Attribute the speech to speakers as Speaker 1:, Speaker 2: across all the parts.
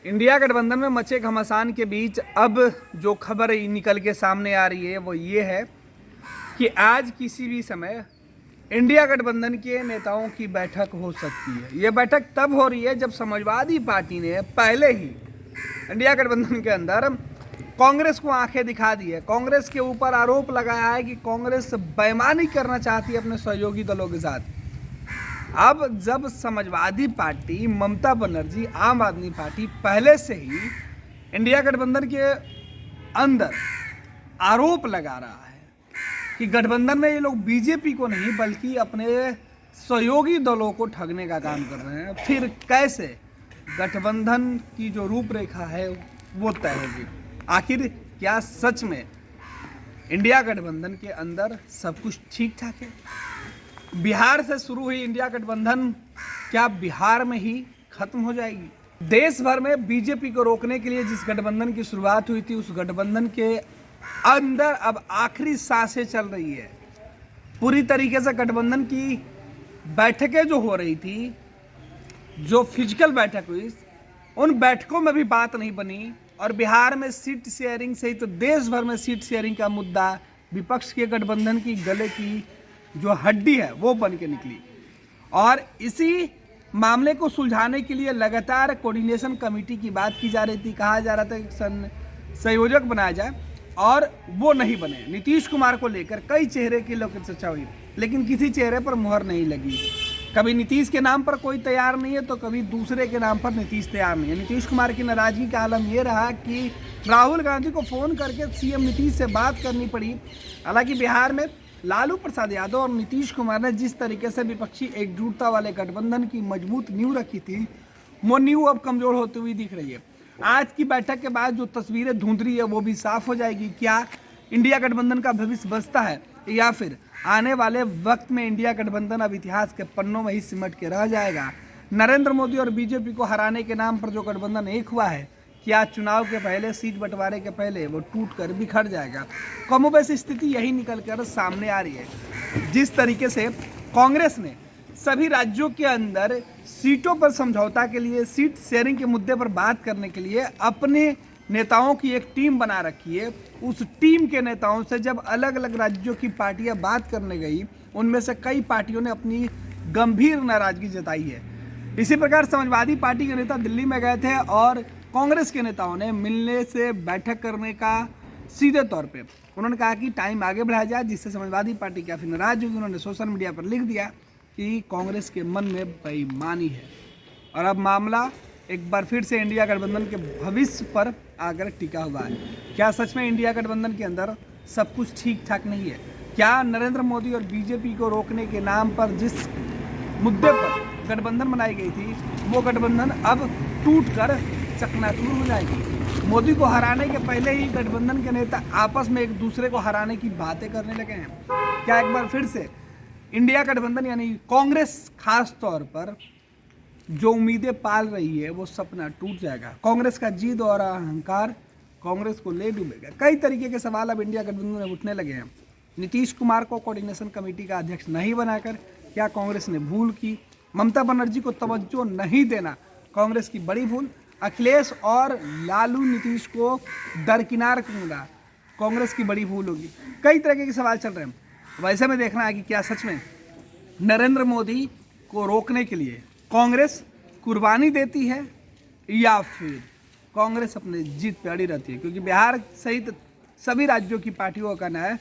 Speaker 1: India गठबंधन में मचे घमासान के बीच अब जो खबर निकल के सामने आ रही है वो ये है कि आज किसी भी समय इंडिया गठबंधन के नेताओं की बैठक हो सकती है। ये बैठक तब हो रही है जब समाजवादी पार्टी ने पहले ही इंडिया गठबंधन के अंदर कांग्रेस को आंखें दिखा दी है। कांग्रेस के ऊपर आरोप लगाया है कि कांग्रेस बेईमानी करना चाहती है अपने सहयोगी दलों के साथ। अब जब समाजवादी पार्टी, ममता बनर्जी, आम आदमी पार्टी पहले से ही इंडिया गठबंधन के अंदर आरोप लगा रहा है कि गठबंधन में ये लोग बीजेपी को नहीं बल्कि अपने सहयोगी दलों को ठगने का काम कर रहे हैं, फिर कैसे गठबंधन की जो रूपरेखा है वो तय होगी। आखिर क्या सच में इंडिया गठबंधन के अंदर सब कुछ ठीक ठाक है? बिहार से शुरू हुई इंडिया गठबंधन क्या बिहार में ही खत्म हो जाएगी? देश भर में बीजेपी को रोकने के लिए जिस गठबंधन की शुरुआत हुई थी उस गठबंधन के अंदर अब आखिरी सांसें चल रही है। पूरी तरीके से गठबंधन की बैठकें जो हो रही थी, जो फिजिकल बैठक हुई, उन बैठकों में भी बात नहीं बनी और बिहार में सीट शेयरिंग सहित तो देश भर में सीट शेयरिंग का मुद्दा विपक्ष के गठबंधन की गले की जो हड्डी है वो बन के निकली। और इसी मामले को सुलझाने के लिए लगातार कोऑर्डिनेशन कमेटी की बात की जा रही थी। कहा जा रहा था कि संयोजक बनाया जाए और वो नहीं बने। नीतीश कुमार को लेकर कई चेहरे की लोग चर्चा हुई लेकिन किसी चेहरे पर मुहर नहीं लगी। कभी नीतीश के नाम पर कोई तैयार नहीं है तो कभी दूसरे के नाम पर नीतीश तैयार नहीं है। नीतीश कुमार की नाराजगी का आलम ये रहा कि राहुल गांधी को फ़ोन करके सीएम नीतीश से बात करनी पड़ी। हालांकि बिहार में लालू प्रसाद यादव और नीतीश कुमार ने जिस तरीके से विपक्षी एकजुटता वाले गठबंधन की मजबूत नींव रखी थी वो नींव अब कमज़ोर होती हुई दिख रही है। आज की बैठक के बाद जो तस्वीरें धुंधली है वो भी साफ हो जाएगी। क्या इंडिया गठबंधन का भविष्य बचता है या फिर आने वाले वक्त में इंडिया गठबंधन अब इतिहास के पन्नों में ही सिमट के रह जाएगा? नरेंद्र मोदी और बीजेपी को हराने के नाम पर जो गठबंधन एक हुआ है, क्या चुनाव के पहले, सीट बंटवारे के पहले वो टूट कर बिखर जाएगा? कमोबेश स्थिति यही निकल कर सामने आ रही है। जिस तरीके से कांग्रेस ने सभी राज्यों के अंदर सीटों पर समझौता के लिए, सीट शेयरिंग के मुद्दे पर बात करने के लिए अपने नेताओं की एक टीम बना रखी है। उस टीम के नेताओं से जब अलग अलग राज्यों की पार्टियां बात करने गई, उनमें से कई पार्टियों ने अपनी गंभीर नाराजगी जताई है। इसी प्रकार समाजवादी पार्टी के नेता दिल्ली में गए थे और कांग्रेस के नेताओं ने मिलने से बैठक करने का सीधे तौर पे उन्होंने कहा कि टाइम आगे बढ़ाया जाए, जिससे समाजवादी पार्टी काफ़ी नाराज होगी। उन्होंने सोशल मीडिया पर लिख दिया कि कांग्रेस के मन में बेईमानी है और अब मामला एक बार फिर से इंडिया गठबंधन के भविष्य पर आकर टिका हुआ है। क्या सच में इंडिया गठबंधन के अंदर सब कुछ ठीक ठाक नहीं है? क्या नरेंद्र मोदी और बीजेपी को रोकने के नाम पर जिस मुद्दे पर गठबंधन बनाई गई थी वो गठबंधन अब टूट कर चकनाचूर हो जाएगी? मोदी को हराने के पहले ही गठबंधन के नेता आपस में एक दूसरे को हराने की बातें करने लगे हैं। क्या एक बार फिर से इंडिया गठबंधन यानी कांग्रेस खास तौर पर जो उम्मीदें पाल रही है वो सपना टूट जाएगा? कांग्रेस का जिद और अहंकार कांग्रेस को ले डूबेगा। कई तरीके के सवाल अब इंडिया गठबंधन में उठने लगे हैं। नीतीश कुमार को कोऑर्डिनेशन कमेटी का अध्यक्ष नहीं बनाकर क्या कांग्रेस ने भूल की? ममता बनर्जी को तवज्जो नहीं देना कांग्रेस की बड़ी भूल? अखिलेश और लालू नीतीश को दरकिनार करना कांग्रेस की बड़ी भूल होगी? कई तरह के सवाल चल रहे हैं। वैसे में देखना है कि क्या सच में नरेंद्र मोदी को रोकने के लिए कांग्रेस कुर्बानी देती है या फिर कांग्रेस अपने जीत पे अड़ी रहती है? क्योंकि बिहार सहित सभी राज्यों की पार्टियों का कहना है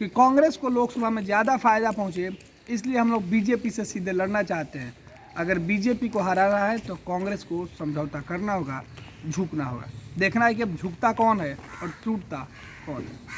Speaker 1: कि कांग्रेस को लोकसभा में ज़्यादा फायदा पहुंचे, इसलिए हम लोग बीजेपी से सीधे लड़ना चाहते हैं। अगर बीजेपी को हराना है तो कांग्रेस को समझौता करना होगा, झुकना होगा। देखना है कि अब झुकता कौन है और टूटता कौन है।